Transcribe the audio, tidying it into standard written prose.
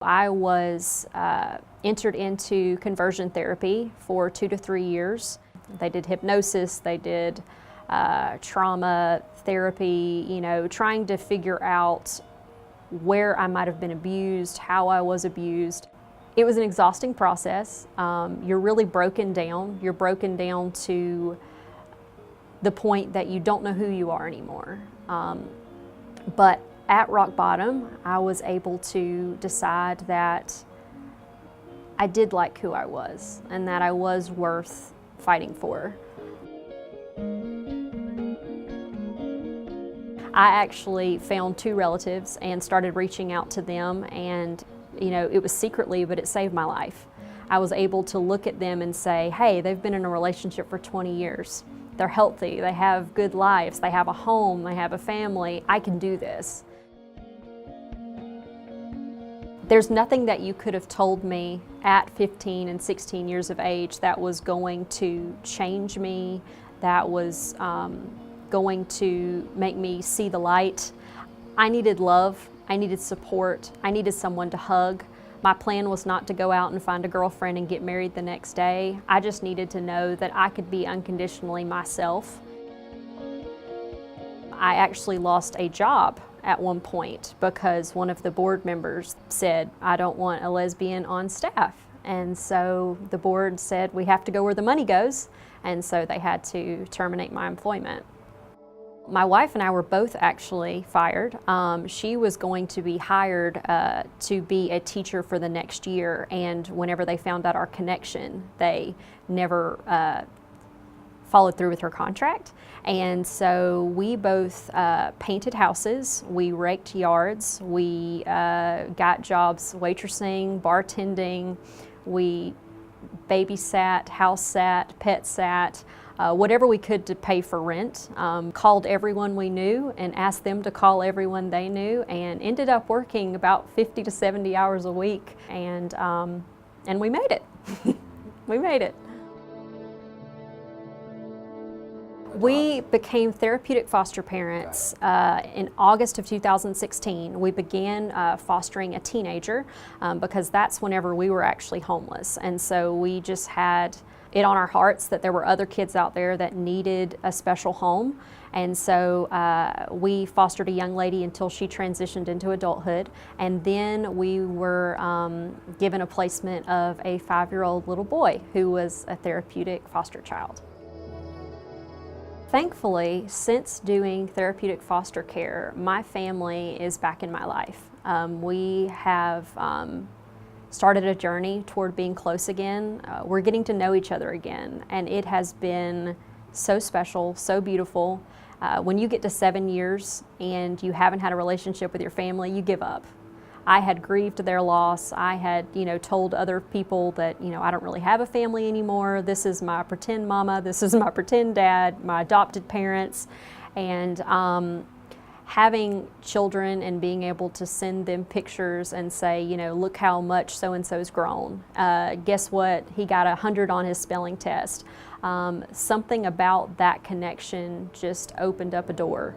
I was entered into conversion therapy for 2 to 3 years. They did hypnosis, they did trauma therapy, trying to figure out where I might have been abused, how I was abused. It was an exhausting process. You're really broken down. You're broken down to the point that you don't know who you are anymore. But at rock bottom, I was able to decide that I did like who I was and that I was worth fighting for. I actually found 2 relatives and started reaching out to them, and it was secretly, but it saved my life. I was able to look at them and say, hey, they've been in a relationship for 20 years. They're healthy, they have good lives, they have a home, they have a family. I can do this. There's nothing that you could have told me at 15 and 16 years of age that was going to change me, that was going to make me see the light. I needed love, I needed support, I needed someone to hug. My plan was not to go out and find a girlfriend and get married the next day. I just needed to know that I could be unconditionally myself. I actually lost a job at one point because one of the board members said, I don't want a lesbian on staff. And so the board said, we have to go where the money goes. And so they had to terminate my employment. My wife and I were both actually fired. She was going to be hired to be a teacher for the next year, and whenever they found out our connection, they never followed through with her contract. And so we both painted houses, we raked yards, we got jobs waitressing, bartending, we babysat, house sat, pet sat, whatever we could to pay for rent. Called everyone we knew and asked them to call everyone they knew, and ended up working about 50 to 70 hours a week, and we made it. We made it. We became therapeutic foster parents in August of 2016. We began fostering a teenager because that's whenever we were actually homeless. And so we just had it on our hearts that there were other kids out there that needed a special home. And so we fostered a young lady until she transitioned into adulthood. And then we were given a placement of a 5-year-old little boy who was a therapeutic foster child. Thankfully, since doing therapeutic foster care, my family is back in my life. We have started a journey toward being close again. We're getting to know each other again, and it has been so special, so beautiful. When you get to 7 years and you haven't had a relationship with your family, you give up. I had grieved their loss. I had, told other people that, I don't really have a family anymore. This is my pretend mama. This is my pretend dad, my adopted parents. And having children and being able to send them pictures and say, look how much so-and-so's grown. Guess what? He got 100 on his spelling test. Something about that connection just opened up a door.